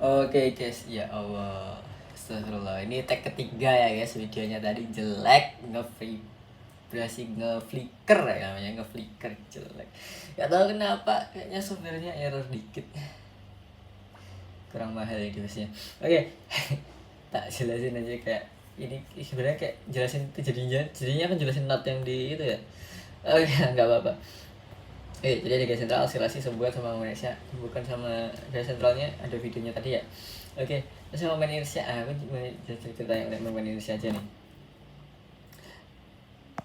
Oke guys, ya Allah. Astagfirullah. Ini tag ketiga ya guys, videonya tadi jelek, ngevibrasi, ngeflicker ya namanya, ngeflicker jelek. Gak tahu kenapa, kayaknya sopirnya error dikit. Kurang mahal ya dosnya. Oke. Tak jelasin aja kayak ini sebenarnya kayak jelasin itu jadinya kan jelasin not yang di itu ya. Oke, nggak apa-apa. Jadi ada gas sentral akselerasi sebuah sama Indonesia, bukan sama gas sentralnya ada videonya tadi ya. Oke, terus sama main Indonesia, aku cerita yang main Indonesia aja nih.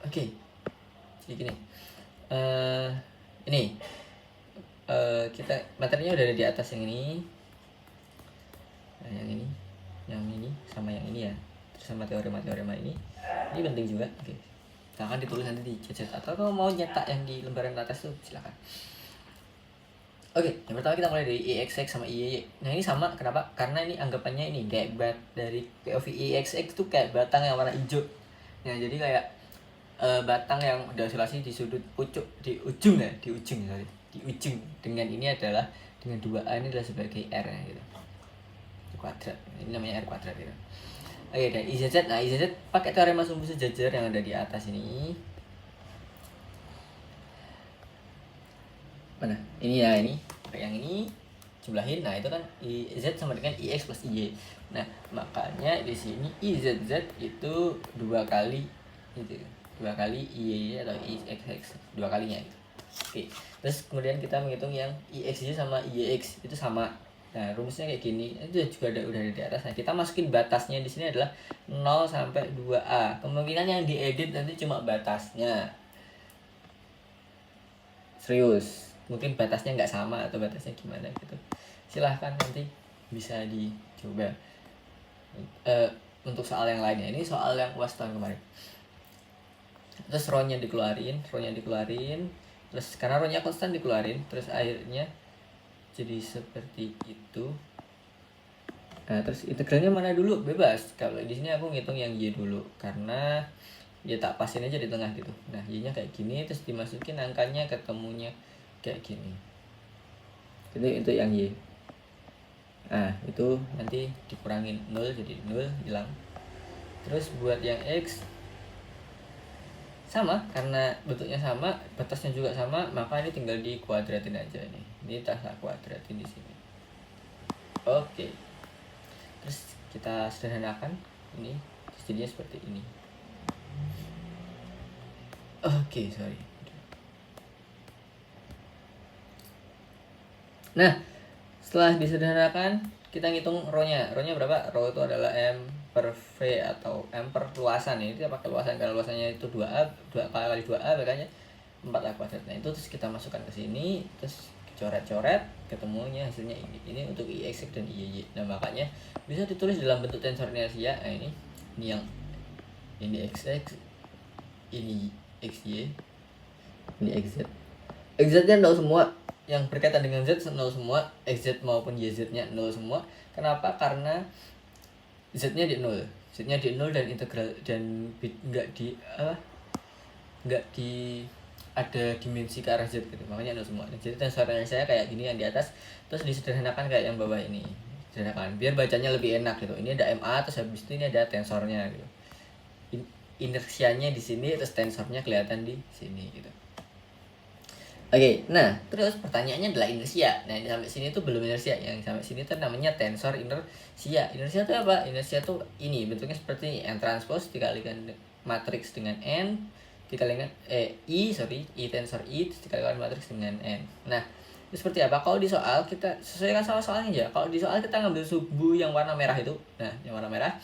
Oke, jadi gini, ini kita materinya udah ada di atas yang ini, yang ini sama yang ini ya, terus sama teorema ini penting juga. Oke, silahkan ditulis nanti di chat atau kalau mau nyetak yang di lembaran atas tuh silahkan. Oke, yang pertama kita mulai dari IXX sama IYY. Nah ini sama, kenapa? Karena ini anggapannya ini kayak dari POV IXX tuh kayak batang yang warna hijau. Nah jadi kayak batang yang oscilasi di sudut pucuk di ujung ya, di ujung. Dengan ini adalah dengan 2A ini adalah sebagai R ya, gitu. Kuadrat. Ini namanya R kuadrat gitu. Oke, dan IZZ. Nah IZZ pakai teorema sumbu sejajar yang ada di atas ini. Mana? Ini ya, ini yang ini jumlahin. Nah itu kan IZ sama dengan IX plus IY. Nah makanya di sini IZZ itu 2 kali itu, 2 kali IY atau IXX, 2 kalinya itu. Oke, terus kemudian kita menghitung yang IXY sama IYX itu sama. Nah rumusnya kayak gini, itu juga udah ada di atas. Nah kita masukin batasnya di sini adalah 0 sampai 2A. Kemungkinan yang diedit nanti cuma batasnya, serius, mungkin batasnya nggak sama atau batasnya gimana gitu, silahkan nanti bisa dicoba. Untuk soal yang lainnya, ini soal yang UAS tahun kemarin. Terus rho-nya dikeluarin, terus karena rho-nya konstan dikeluarin, terus akhirnya jadi seperti itu. Nah terus integralnya mana dulu, bebas. Kalau di sini aku ngitung yang Y dulu karena ya tak pasin aja di tengah gitu. Nah Y-nya kayak gini, terus dimasukin angkanya, ketemunya kayak gini. Itu yang Y. Nah itu nanti dikurangin 0 jadi 0, hilang. Terus buat yang X sama, karena bentuknya sama, batasnya juga sama, maka ini tinggal dikuadratin aja nih. Ini tak kuadratin di sini. Oke. Terus kita sederhanakan ini, jadinya seperti ini. Oke, sorry. Nah, setelah disederhanakan, kita ngitung rho-nya. Rho-nya berapa? Rho itu adalah M per V atau M per luasan. Ini kita pakai luasan, kalau luasannya itu 2A, 2 kali 2A makanya 4A kuadrat. Nah, itu terus kita masukkan ke sini, terus coret-coret, ketemunya hasilnya ini. Ini untuk IX dan IY. Nah, makanya bisa ditulis dalam bentuk tensor inersia. Nah, ini yang ini XX, ini XY, ini XZ. XZ-nya 0 semua, yang berkaitan dengan Z 0 semua, XZ maupun YZ-nya 0 semua. Kenapa? Karena Z-nya di 0. Z-nya di 0 dan integral dan enggak di ada dimensi ke arah Z gitu. Makanya 0 semua. Jadi tensornya saya kayak gini yang di atas, terus disederhanakan kayak yang bawah ini. Sederhanakan biar bacanya lebih enak gitu. Ini ada MA, terus habis itu ini ada tensornya gitu. Inersianya di sini, terus tensornya kelihatan di sini gitu. Oke, nah terus pertanyaannya adalah inersia. Nah sampai sini tuh belum inersia, yang sampai sini tuh namanya tensor inersia. Inersia itu apa? Inersia tuh ini bentuknya seperti ini, N transpose dikalikan matriks dengan N dikalikan I tensor I terus dikalikan matriks dengan N. Nah itu seperti apa? Kalau di soal kita sesuaikan sama soalnya aja. Kalau di soal kita ngambil sumbu yang warna merah itu, nah yang warna merah.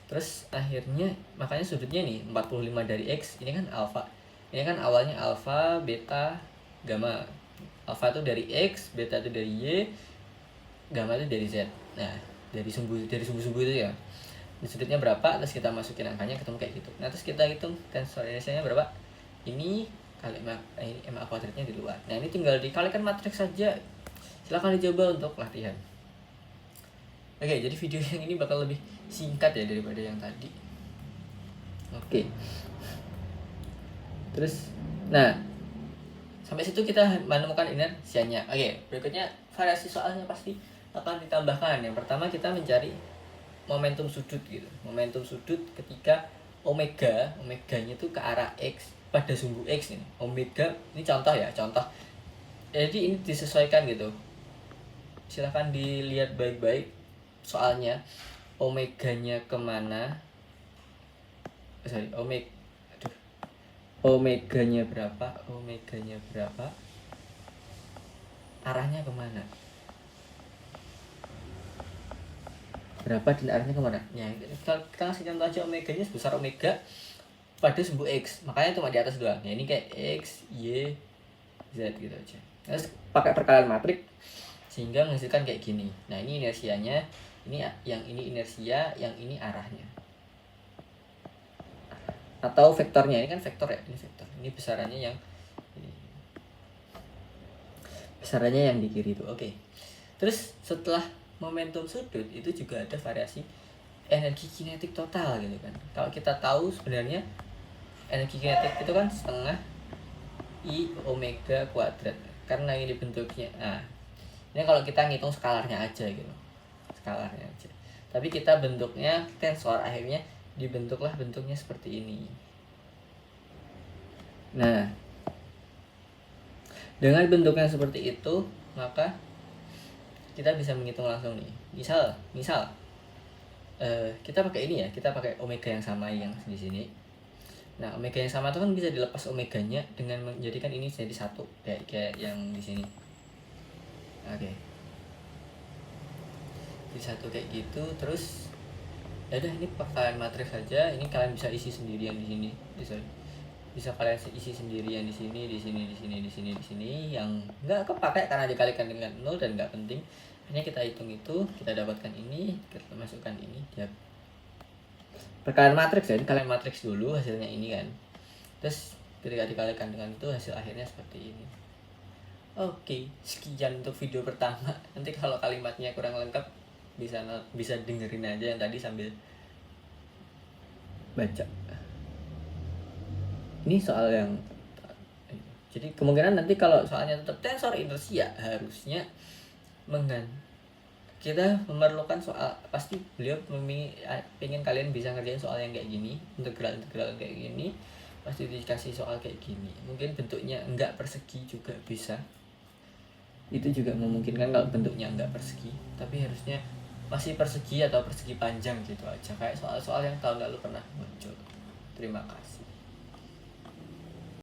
Terus akhirnya makanya sudutnya nih 45 dari X, ini kan alfa. Ini kan awalnya alfa, beta, gamma. Alfa itu dari X, beta itu dari Y, gamma itu dari Z. Nah, dari sumbu-sumbu itu ya. Di sudutnya berapa, terus kita masukin angkanya, ketemu kayak gitu. Nah, terus kita hitung tensor inersianya berapa. Ini kali ini MA kuadratnya di luar. Nah, ini tinggal dikalikan matriks saja. Silahkan dicoba untuk latihan. Oke, jadi video yang ini bakal lebih singkat ya daripada yang tadi. Oke. Terus, nah sampai situ kita menemukan inersianya. Oke, berikutnya variasi soalnya pasti akan ditambahkan. Yang pertama kita mencari momentum sudut gitu. Momentum sudut ketika omeganya itu ke arah X pada sumbu X ini. Omega ini contoh ya, contoh. Jadi ini disesuaikan gitu. Silahkan dilihat baik-baik soalnya omeganya kemana. Omeganya berapa, arahnya kemana, berapa dan arahnya kemana. Ya, kalau kita kasih contoh aja omeganya sebesar omega pada sumbu X, makanya cuma di atas doang. Ya ini kayak X, Y, Z gitu aja. Terus pakai perkalian matrik sehingga menghasilkan kayak gini. Nah ini inersianya, ini inersia, yang ini arahnya. Atau vektornya, ini kan vektor ya, ini vektor. Ini besarannya yang di kiri itu. Oke. Terus setelah momentum sudut itu juga ada variasi energi kinetik total gitu kan. Kalau kita tahu sebenarnya energi kinetik itu kan setengah I omega kuadrat. Karena ini bentuknya. Nah, ini kalau kita ngitung skalarnya aja gitu. Skalarnya aja. Tapi kita bentuknya tensor, akhirnya dibentuklah bentuknya seperti ini. Nah, dengan bentuknya seperti itu, maka kita bisa menghitung langsung nih. Misal kita pakai ini ya, kita pakai omega yang sama yang di sini. Nah, omega yang sama itu kan bisa dilepas omeganya dengan menjadikan ini jadi satu kayak yang di sini. Oke. Jadi satu kayak gitu. Terus ya udah, ini perkalian matriks saja. Ini kalian bisa isi sendirian di sini. Bisa kalian isi sendirian di sini, di sini, yang nggak kepakai karena dikalikan dengan 0 dan nggak penting. Hanya kita hitung itu, kita dapatkan ini, kita masukkan ini, dia perkalian matriks ya. Kalian matriks dulu hasilnya ini kan. Terus ketika dikalikan dengan itu, hasil akhirnya seperti ini. Oke, sekian untuk video pertama. Nanti kalau kalimatnya kurang lengkap bisa dengerin aja yang tadi sambil baca. Ini soal yang, jadi kemungkinan nanti kalau soalnya tetap tensor inersia, harusnya kita memerlukan soal, pasti beliau pengen kalian bisa ngerjain soal yang kayak gini, integral kayak gini, pasti dikasih soal kayak gini. Mungkin bentuknya enggak persegi juga bisa, itu juga memungkinkan kalau bentuknya enggak persegi, tapi harusnya masih persegi atau persegi panjang gitu aja, kayak soal-soal yang tahun lalu pernah muncul. Terima kasih.